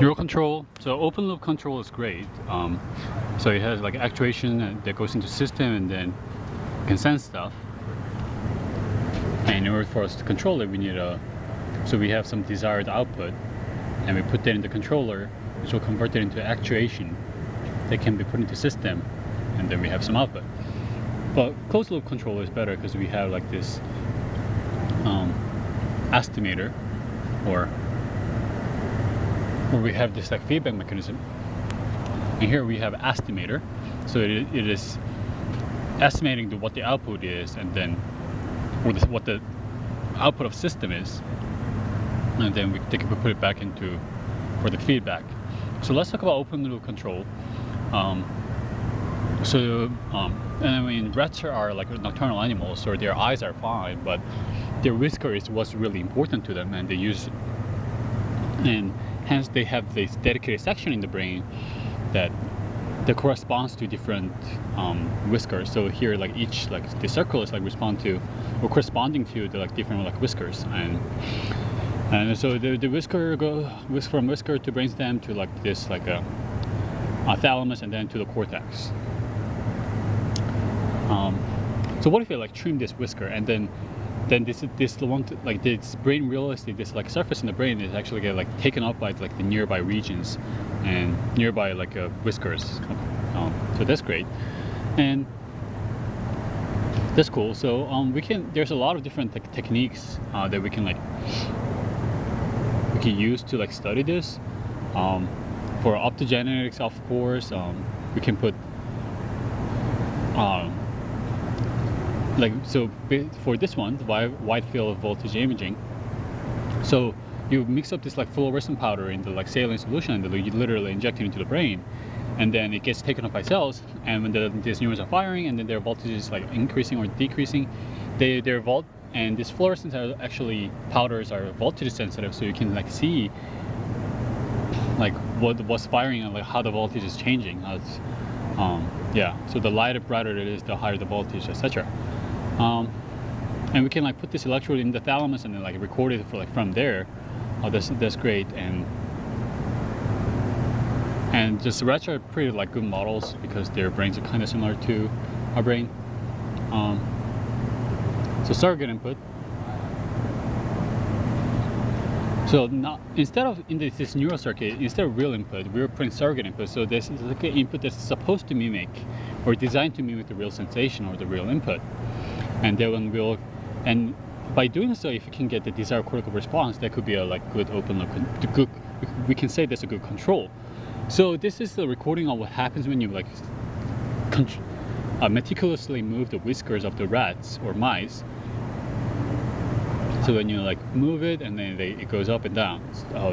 Neural control, so open loop control is great. So it has like actuation that goes into system and then can sense stuff. And in order for us to control it, we need so we have some desired output and we put that in the controller, which will convert it into actuation that can be put into system, and then we have some output. But closed loop control is better because we have like this estimator, or we have this like feedback mechanism, and here we have estimator, so it is estimating what the output is, and then what the output of system is, and then they can put it back into for the feedback. So let's talk about open loop control. And I mean, rats are like nocturnal animals, so their eyes are fine, but their whisker is what's really important to them, and they use, and hence they have this dedicated section in the brain that corresponds to different whiskers. So here, like each the circle is like corresponding to the like different like whiskers, and so the whisker goes from whisker to brainstem to like this like a thalamus, and then to the cortex. So what if you like trim this whisker, and then this one like this brain realistic, this like surface in the brain is actually get like taken up by like the nearby regions and nearby like whiskers. So that's great, and that's cool. So there's a lot of different techniques that we can use to like study this. For optogenetics, of course, we can put so for this one, wide field voltage imaging. So you mix up this like fluorescent powder in the like saline solution, and you literally inject it into the brain, and then it gets taken up by cells, and when these neurons are firing, and then their voltage is like increasing or decreasing, and these fluorescents are actually powders are voltage sensitive, so you can like see like what's firing and like how the voltage is changing. Yeah, so the lighter brighter it is, the higher the voltage, etc. And we can like put this electrode in the thalamus and then like record it for like from there. That's great, and just rats are pretty like good models because their brains are kind of similar to our brain. So surrogate input. So now, instead of in this neural circuit, instead of real input, we're putting surrogate input. So this is like an input that's supposed to mimic or designed to mimic the real sensation or the real input. And then and by doing so, if you can get the desired cortical response, that could be a like good open loop. We can say that's a good control. So this is the recording of what happens when you like meticulously move the whiskers of the rats or mice. So when you like move it, and then it goes up and down.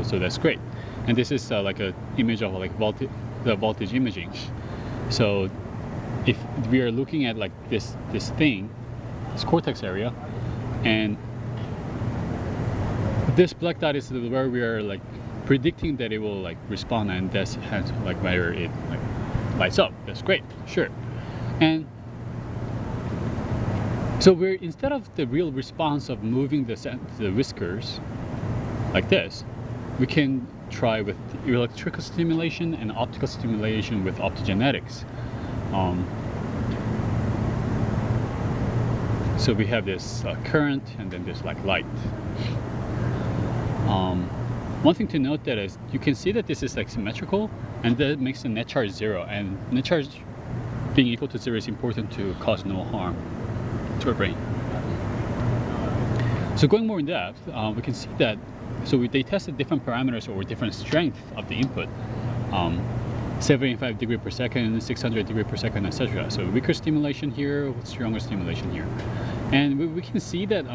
So that's great. And this is like a image of like the voltage imaging. So if we are looking at like this thing, this cortex area, and this black dot is where we are like predicting that it will like respond, and that's hence like where it like lights up. That's great, sure. And so we're, instead of the real response of moving the whiskers like this, we can try with electrical stimulation and optical stimulation with optogenetics. So we have this current, and then there's like light. One thing to note that is you can see that this is like symmetrical, and that makes the net charge 0, and net charge being equal to 0 is important to cause no harm to our brain. So going more in depth, we can see that they tested different parameters or different strength of the input, 75 degrees per second, 600 degrees per second, etc. So weaker stimulation here with stronger stimulation here, and we can see that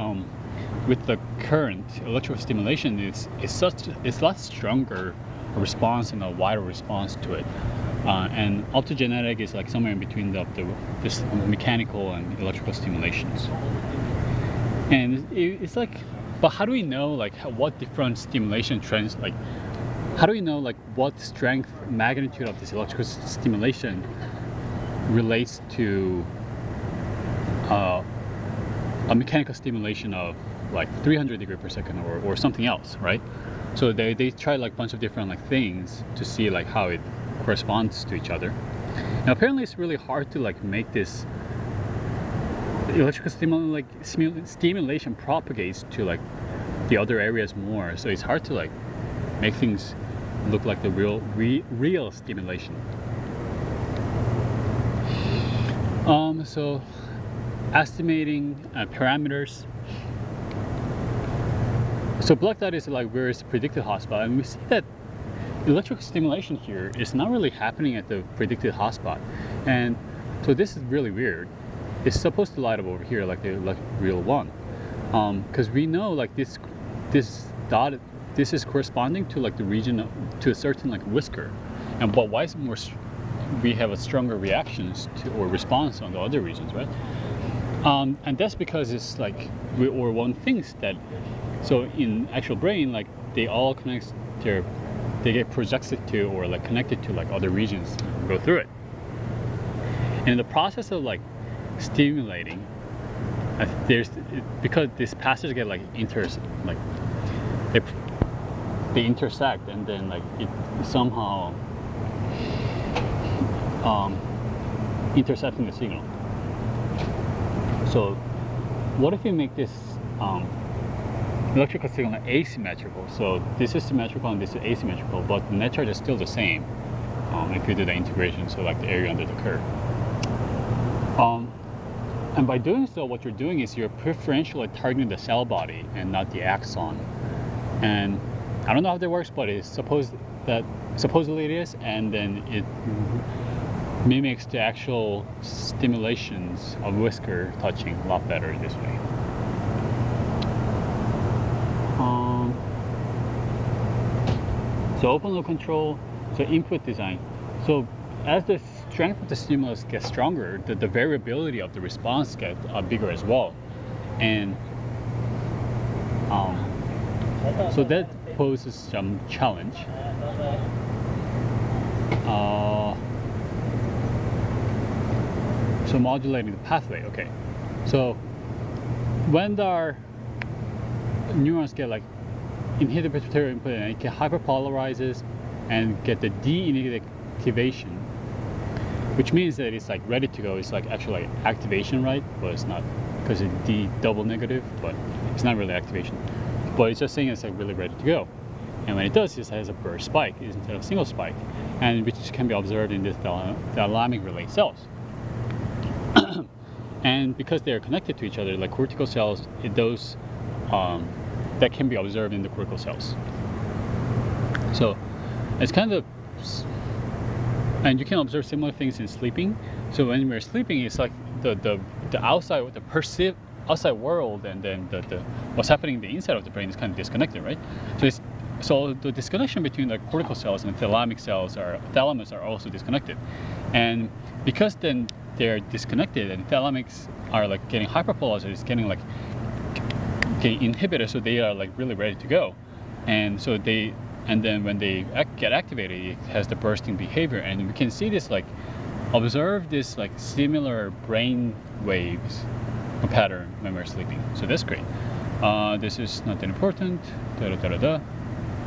with the current electrical stimulation, it's a lot stronger response and a wider response to it. And optogenetic is like somewhere in between this mechanical and electrical stimulations. And it's like, but how do we know like what different stimulation trends, like how do we know like what strength, magnitude of this electrical stimulation relates to a mechanical stimulation of like 300 degrees per second or something else, right? So they try like a bunch of different like things to see like how it corresponds to each other. Now apparently it's really hard to like make this electrical stimulation propagates to like the other areas more, so it's hard to like make things look like the real stimulation. So estimating parameters. So black dot is like where it's predicted hotspot, and we see that electrical stimulation here is not really happening at the predicted hotspot, and so this is really weird. It's supposed to light up over here like the real one, because we know like this dot, this is corresponding to like the region to a certain like whisker, and but why is it more we have a stronger reactions to or response on the other regions, right? And that's because it's like one thinks that, so in actual brain, like they all connect their, they get projected to or like connected to like other regions and go through it. And in the process of like stimulating, because this passage get like they intersect, and then like it somehow intercepting the signal. So what if you make this electrical signal asymmetrical? So this is symmetrical and this is asymmetrical, but the net charge is still the same if you do the integration, so like the area under the curve. And by doing so, what you're doing is you're preferentially targeting the cell body and not the axon. And I don't know how that works, but it's supposedly it is, and then it mimics the actual stimulations of whisker touching a lot better this way. So open loop control, so input design. So as the strength of the stimulus gets stronger, the variability of the response gets bigger as well. And so that poses some challenge. So modulating the pathway, okay. So when our neurons get like inhibitory input and it get hyperpolarizes and get the de-inactivation, which means that it's like ready to go. It's like actually like activation, right? But it's not, because it's D double negative, but it's not really activation. But it's just saying it's like really ready to go. And when it does, it has a burst spike instead of a single spike, and which can be observed in this thalamic relay cells. And because they are connected to each other, like cortical cells, those that can be observed in the cortical cells. So it's kind of, and you can observe similar things in sleeping. So when we're sleeping, it's like the outside, the perceived outside world, and then the what's happening in the inside of the brain is kind of disconnected, right? So the disconnection between the cortical cells and the thalamus are also disconnected, and because then they're disconnected and thalamics are like getting hyperpolarized, it's getting inhibited, so they are like really ready to go, and so and then when they get activated, it has the bursting behavior, and we can see this observe this similar brain waves pattern when we're sleeping. So that's great. This is not that important.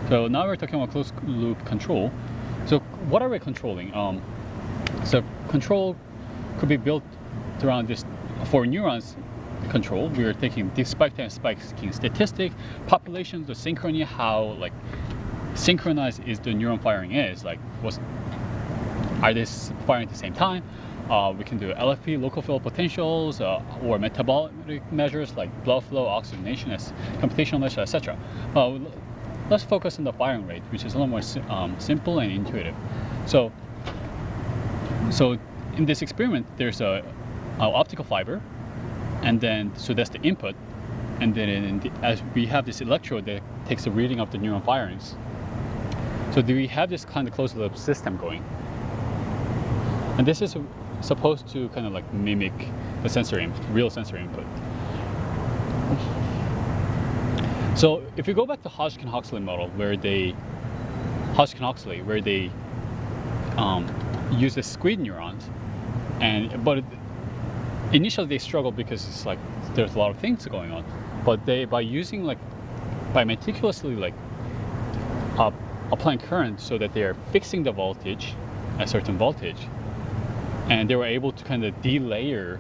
So now we're talking about closed loop control. So what are we controlling? So control could be built around this. For neurons control, we are taking this spike time spiking statistic, population, the synchrony, how synchronized is the neuron firing is, are they firing at the same time? We can do LFP, local field potentials, or metabolic measures like blood flow, oxygenation, as computational measures, etc. Let's focus on the firing rate, which is a little more simple and intuitive. So in this experiment, there's a optical fiber, and then so that's the input, and then as we have this electrode that takes a reading of the neuron firings. So do we have this kind of closed loop system going? And this is supposed to kind of mimic the real sensory input. So if you go back to Hodgkin-Huxley model, where they use the squid neurons, but initially they struggled because it's there's a lot of things going on. But by meticulously applying current so that they are fixing the voltage at a certain voltage, and they were able to kind of delayer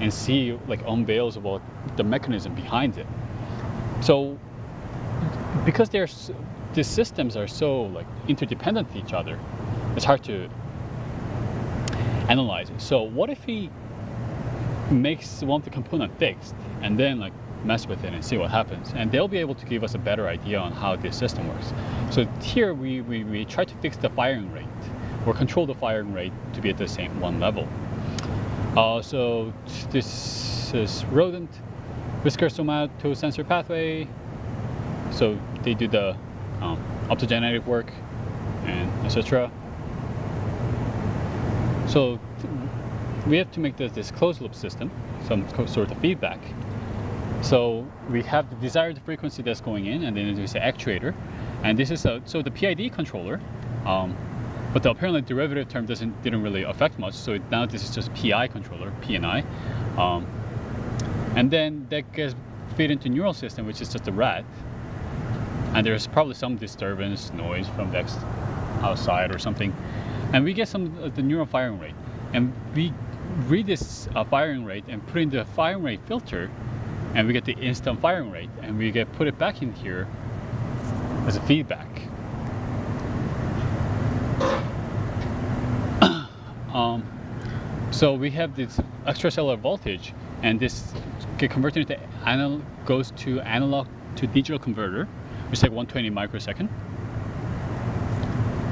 and see like unveils about the mechanism behind it. So because these systems are so like interdependent to each other, it's hard to analyze it. So what if he makes one of the component fixed and then like mess with it and see what happens, and they'll be able to give us a better idea on how this system works. So here we try to fix the firing rate or control the firing rate to be at the same one level. So this is rodent whisker somatosensor pathway. So they do the optogenetic work and etc. So we have to make this closed loop system, some sort of feedback. So we have the desired frequency that's going in, and then there's an actuator, and this is so the PID controller. But the apparently derivative term didn't really affect much. So now this is just PI controller, PNI, and then that gets fit into neural system, which is just a rat. And there's probably some disturbance, noise from the outside or something, and we get some of the neural firing rate, and we read this firing rate and put in the firing rate filter, and we get the instant firing rate, and we put it back in here as a feedback. So we have this extracellular voltage, and this get converted into goes to analog to digital converter, which is like 120 microsecond,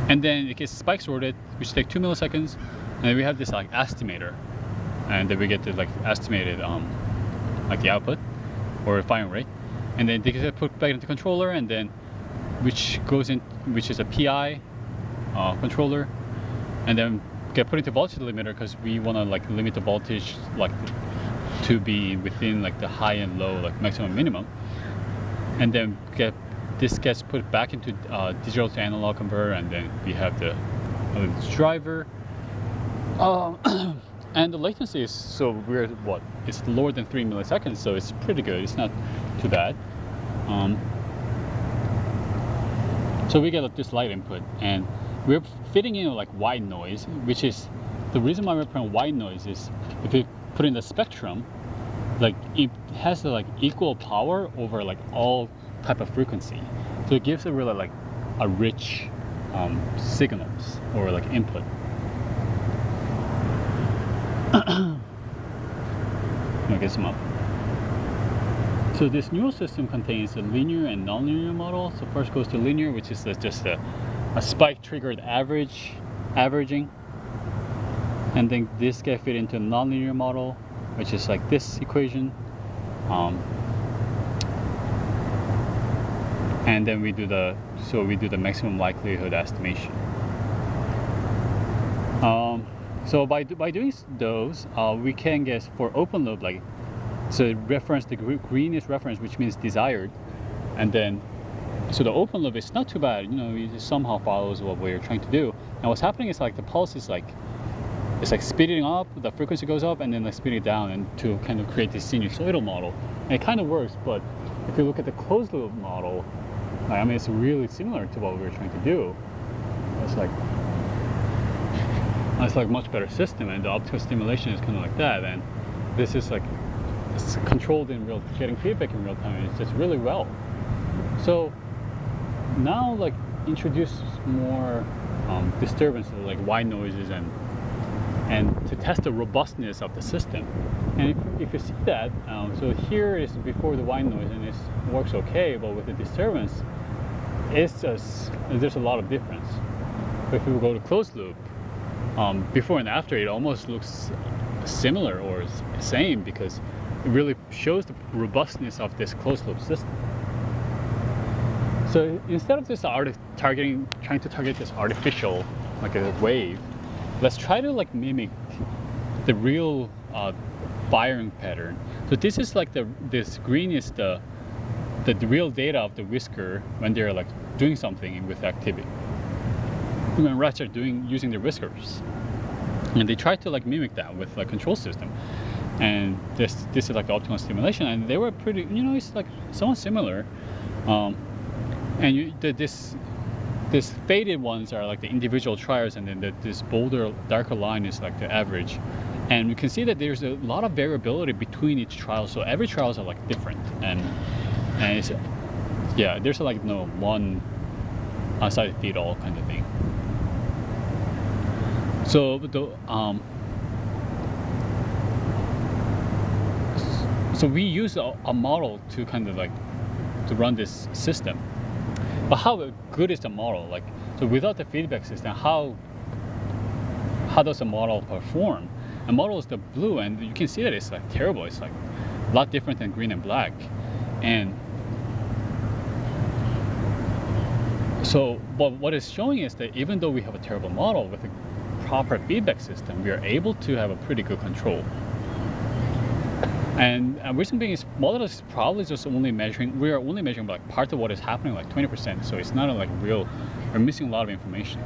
and then it gets spike sorted, which take 2 milliseconds, and then we have this like estimator, and then we get the like estimated like the output or firing rate, and then they get put back into the controller, and then which is a PI controller, and then get put into voltage limiter because we want to like limit the voltage like to be within like the high and low, like maximum minimum, and then this gets put back into digital to analog converter, and then we have the driver. And the latency is so weird. It's lower than 3 milliseconds, so it's pretty good. It's not too bad. So we get this light input, and we're fitting in like white noise, which is the reason why we're putting white noise is if you put in the spectrum, like it has the like equal power over like all type of frequency, so it gives it really like a rich signals or like input. I'll get some up. So this neural system contains a linear and nonlinear model. So first goes to linear, which is just a spike triggered averaging, and then this gets fit into a nonlinear model, which is like this equation, and then we do the maximum likelihood estimation. So by doing those, we can guess for open loop, like so reference, the green is reference, which means desired, and then so the open loop is not too bad, you know, it somehow follows what we're trying to do. Now what's happening is like the pulse is like it's like speeding up, the frequency goes up, and then like speeding down, and to kind of create this sinusoidal model. And it kind of works, but if you look at the closed loop model, I mean, it's really similar to what we were trying to do. It's like much better system, and the optical stimulation is kind of like that, and this is like it's controlled in real, getting feedback in real time, and it's just really well. So now like introduce more disturbances like white noises and to test the robustness of the system. And if you see that, so here is before the white noise, and it works okay, but with the disturbance, it's just there's a lot of difference. But if we go to closed loop, before and after, it almost looks similar or same, because it really shows the robustness of this closed loop system. So instead of this trying to target this artificial like a wave, let's try to like mimic the real firing pattern. So this is like this green is the real data of the whisker when they're like doing something with activity. When rats are using their whiskers, and they try to like mimic that with like control system, and this is like the optical stimulation, and they were pretty, you know, it's like somewhat similar, and this this faded ones are like the individual trials, and then this bolder, darker line is like the average. And we can see that there's a lot of variability between each trial. So every trials are like different, and it's, yeah, there's like no one size fit all kind of thing. So so we use a model to kind of like to run this system. But how good is the model? Like, so without the feedback system, how does the model perform? The model is the blue, and you can see that it's like terrible. It's like a lot different than green and black. And so, but what it's showing is that even though we have a terrible model, with a proper feedback system, we are able to have a pretty good control. And reason being is model is probably just only measuring, we are only measuring like part of what is happening, like 20%. So it's not like real, we're missing a lot of information.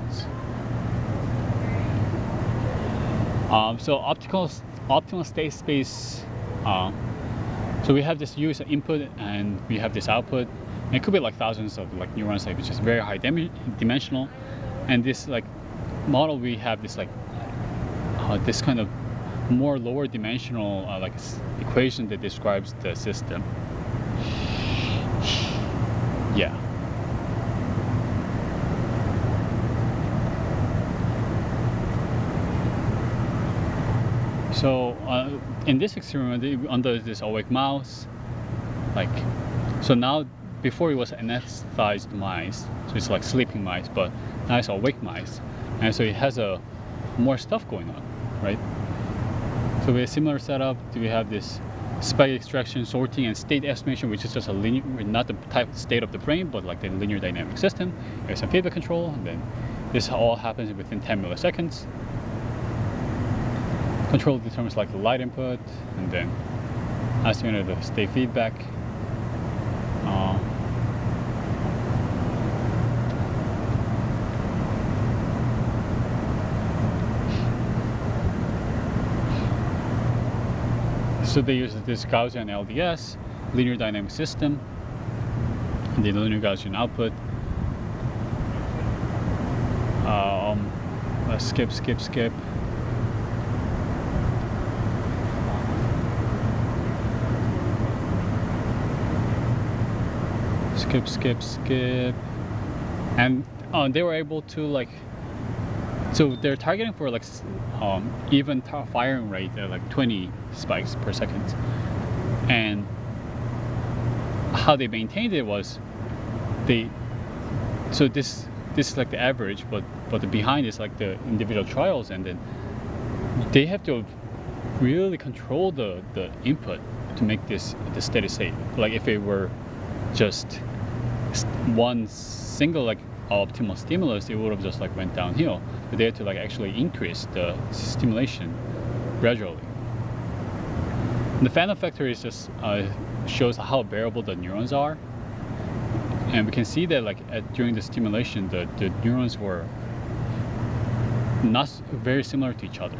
So optimal state space. So we have this user input and we have this output. And it could be like thousands of like neurons, like, which is very high dimensional. And this like model, we have this like this kind of more lower dimensional like equation that describes the system. Yeah. So in this experiment, under this awake mouse, like, so now before it was anesthetized mice, so it's like sleeping mice, but now it's awake mice, and so it has a more stuff going on, right? So we have a similar setup. We have this spike extraction, sorting, and state estimation, which is just a linear, not the type of state of the brain, but like the linear dynamic system. There's some feedback control, and then this all happens within 10 milliseconds. Control determines like the light input, and then estimate the state feedback. So they use this Gaussian LDS, linear dynamic system, and the linear Gaussian output. Let's skip. Skip. And they were able to like, so they're targeting for like even firing rate at like 20 spikes per second. And how they maintained it was so this is like the average, but the behind is like the individual trials, and then they have to really control the input to make this the steady state. Like if it were just one single like optimal stimulus, it would have just like went downhill. But they had to like actually increase the stimulation gradually. And the fan effector is just shows how variable the neurons are, and we can see that like during the stimulation, the neurons were not very similar to each other.